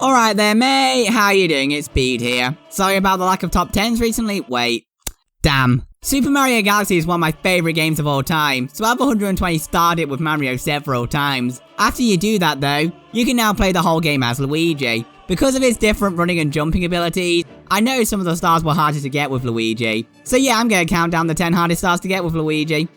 Alright there mate, how you doing? It's Pete here. Sorry about the lack of top 10s recently. Wait. Damn. Super Mario Galaxy is one of my favourite games of all time, so I've 120 starred it with Mario several times. After you do that though, you can now play the whole game as Luigi. Because of his different running and jumping abilities, I know some of the stars were harder to get with Luigi. So yeah, I'm gonna count down the 10 hardest stars to get with Luigi.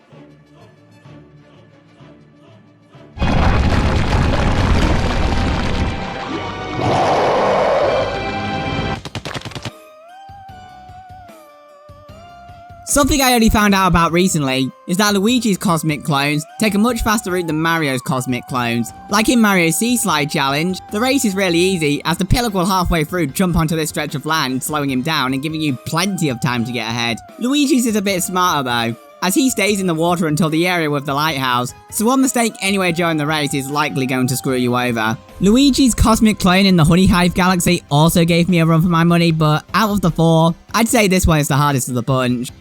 Something I only found out about recently is that Luigi's cosmic clones take a much faster route than Mario's cosmic clones. Like in Mario's Sea Slide challenge, the race is really easy as the Pillock will halfway through jump onto this stretch of land, slowing him down and giving you plenty of time to get ahead. Luigi's is a bit smarter though, as he stays in the water until the area with the lighthouse, so one mistake anywhere during the race is likely going to screw you over. Luigi's cosmic clone in the Honey Hive Galaxy also gave me a run for my money, but out of the 4, I'd say this one is the hardest of the bunch.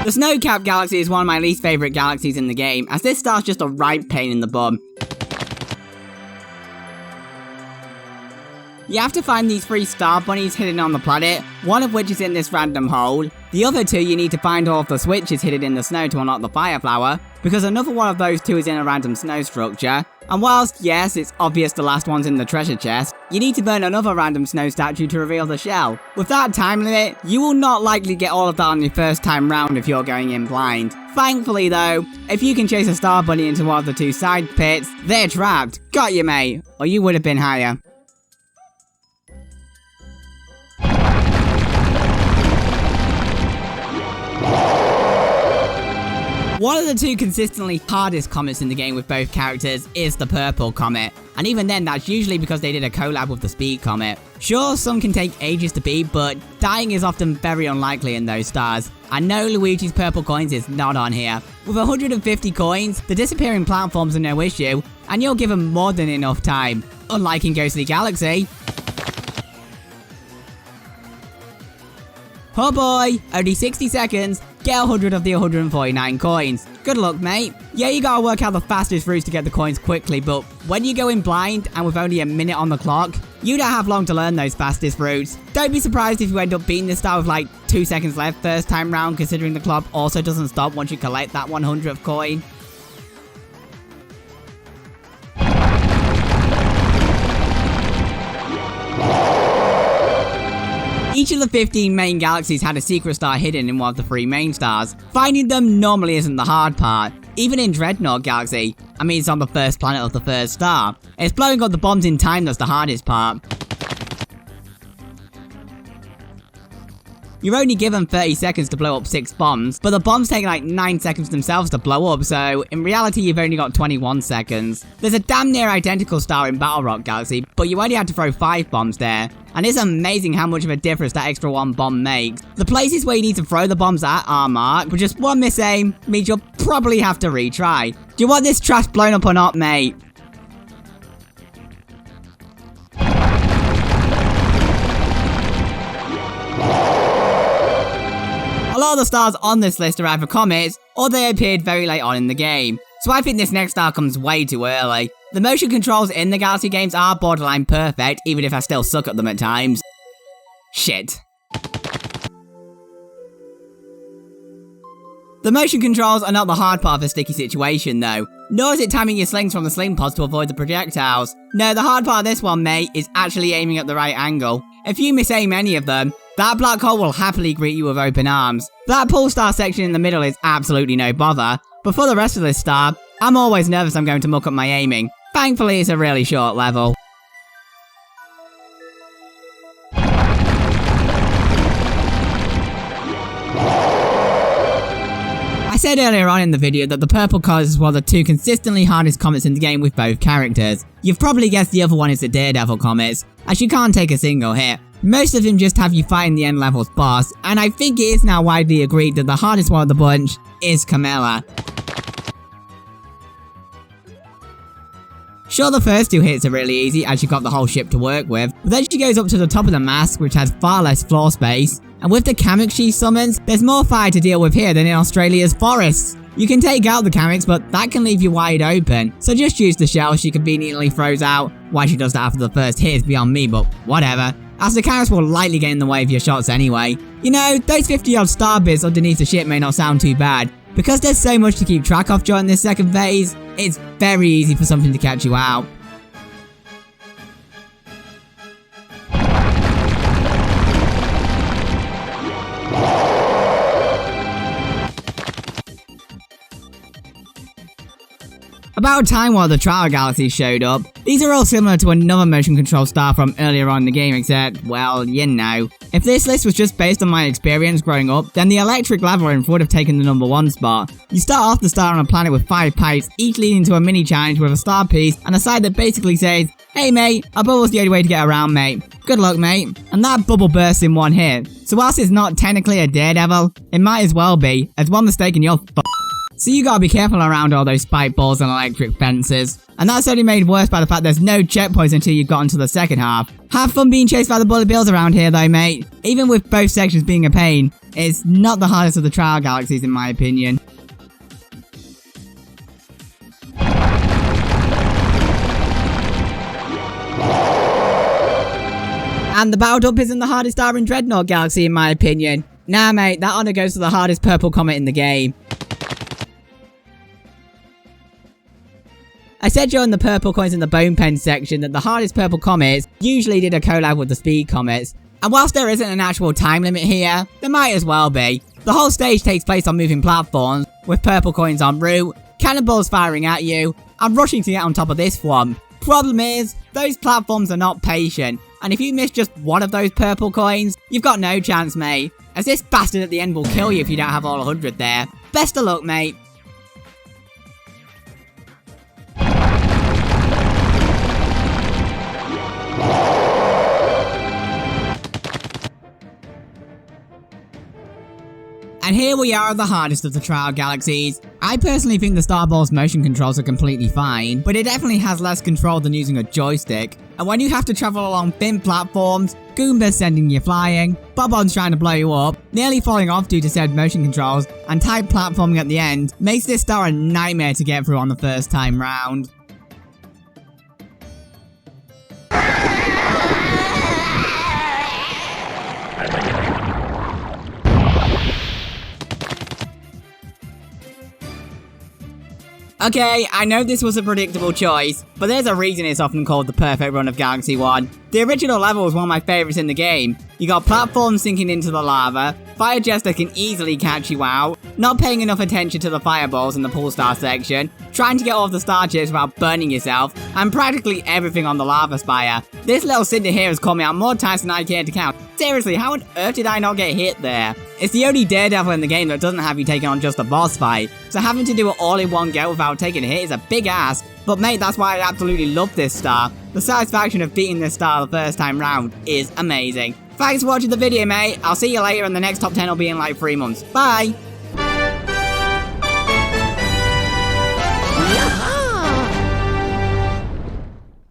The Snow-Capped Galaxy is one of my least favourite galaxies in the game, as this star's just a right pain in the bum. You have to find these 3 star bunnies hidden on the planet, one of which is in this random hole. The other 2 you need to find all of the switches hidden in the snow to unlock the fire flower, because another one of those 2 is in a random snow structure. And whilst, yes, it's obvious the last one's in the treasure chest, you need to burn another random snow statue to reveal the shell. With that time limit, you will not likely get all of that on your first time round if you're going in blind. Thankfully though, if you can chase a star bunny into one of the 2 side pits, they're trapped. Got you mate, or you would have been higher. One of the 2 consistently hardest comets in the game with both characters is the Purple Comet, and even then that's usually because they did a collab with the Speed Comet. Sure, some can take ages to beat, but dying is often very unlikely in those stars. I know Luigi's purple coins is not on here. With 150 coins, the disappearing platforms are no issue, and you'll give them more than enough time. Unlike in Ghostly Galaxy. Oh boy, only 60 seconds, get 100 of the 149 coins. Good luck mate. Yeah, you gotta work out the fastest routes to get the coins quickly, but when you go in blind and with only a minute on the clock, you don't have long to learn those fastest routes. Don't be surprised if you end up beating this star with like 2 seconds left first time round, considering the clock also doesn't stop once you collect that 100th coin. Each of the 15 main galaxies had a secret star hidden in one of the 3 main stars. Finding them normally isn't the hard part. Even in Dreadnought Galaxy, I mean it's on the first planet of the first star. It's blowing up the bombs in time that's the hardest part. You're only given 30 seconds to blow up 6 bombs, but the bombs take like 9 seconds themselves to blow up, so in reality you've only got 21 seconds. There's a damn near identical star in Battle Rock Galaxy, but you only had to throw 5 bombs there. And it's amazing how much of a difference that extra 1 bomb makes. The places where you need to throw the bombs at are marked, but just one miss aim means you'll probably have to retry. Do you want this trash blown up or not, mate? A lot of the stars on this list are either comets, or they appeared very late on in the game. So I think this next star comes way too early. The motion controls in the Galaxy games are borderline perfect, even if I still suck at them at times. Shit. The motion controls are not the hard part of a sticky situation though, nor is it timing your slings from the sling pods to avoid the projectiles. No, the hard part of this one, mate, is actually aiming at the right angle. If you miss aim any of them, that black hole will happily greet you with open arms. That pole star section in the middle is absolutely no bother, but for the rest of this star, I'm always nervous I'm going to muck up my aiming. Thankfully it's a really short level. I said earlier on in the video that the Purple Comet is one of the 2 consistently hardest comets in the game with both characters. You've probably guessed the other one is the Daredevil comets, as you can't take a single hit. Most of them just have you fighting the end level's boss, and I think it is now widely agreed that the hardest one of the bunch is Camilla. Sure, the first 2 hits are really easy as you've got the whole ship to work with, but then she goes up to the top of the mast, which has far less floor space, And with the Kamek she summons, there's more fire to deal with here than in Australia's forests. You can take out the Kameks, but that can leave you wide open, so just use the shell she conveniently throws out. Why she does that after the first hit is beyond me, but whatever, as the Kameks will likely get in the way of your shots anyway. You know, those 50 odd star bits underneath the ship may not sound too bad. Because there's so much to keep track of during this second phase, it's very easy for something to catch you out. About time while the Trial Galaxies showed up. These are all similar to another motion control star from earlier on in the game, except, well, you know. If this list was just based on my experience growing up, then the Electric Labyrinth would have taken the #1 spot. You start off the star on a planet with 5 pipes, each leading to a mini challenge with a star piece and a side that basically says, "Hey mate, a bubble's the only way to get around, mate. Good luck, mate." And that bubble bursts in one hit. So whilst it's not technically a daredevil, it might as well be, as one mistake and you're So you gotta be careful around all those spike balls and electric fences. And that's only made worse by the fact there's no checkpoints until you've gotten to the second half. Have fun being chased by the bullet bills around here though, mate. Even with both sections being a pain, it's not the hardest of the Trial Galaxies in my opinion. And the Battle Dump isn't the hardest star in Dreadnought Galaxy in my opinion. Nah mate, that honor goes to the hardest purple comet in the game. I said during the purple coins in the bone pen section that the hardest purple comets usually did a collab with the speed comets. And whilst there isn't an actual time limit here, there might as well be. The whole stage takes place on moving platforms, with purple coins en route, cannonballs firing at you, and rushing to get on top of this one. Problem is, those platforms are not patient, and if you miss just one of those purple coins, you've got no chance mate, as this bastard at the end will kill you if you don't have all 100 there. Best of luck mate. And here we are at the hardest of the Trial Galaxies. I personally think the Starball's motion controls are completely fine, but it definitely has less control than using a joystick. And when you have to travel along thin platforms, Goombas sending you flying, Bob-Ons trying to blow you up, nearly falling off due to said motion controls, and tight platforming at the end, makes this star a nightmare to get through on the first time round. Okay, I know this was a predictable choice, but there's a reason it's often called the perfect run of Galaxy 1. The original level was one of my favourites in the game. You got platforms sinking into the lava, fire jets that can easily catch you out, not paying enough attention to the fireballs in the pool star section, trying to get all of the star chips without burning yourself, and practically everything on the lava spire. This little cinder here has caught me out more times than I care to count. Seriously, how on earth did I not get hit there? It's the only daredevil in the game that doesn't have you taking on just a boss fight, so having to do it all in one go without taking a hit is a big ask. But mate, that's why I absolutely love this star. The satisfaction of beating this star the first time round is amazing. Thanks for watching the video mate, I'll see you later and the next top 10 will be in like 3 months. Bye!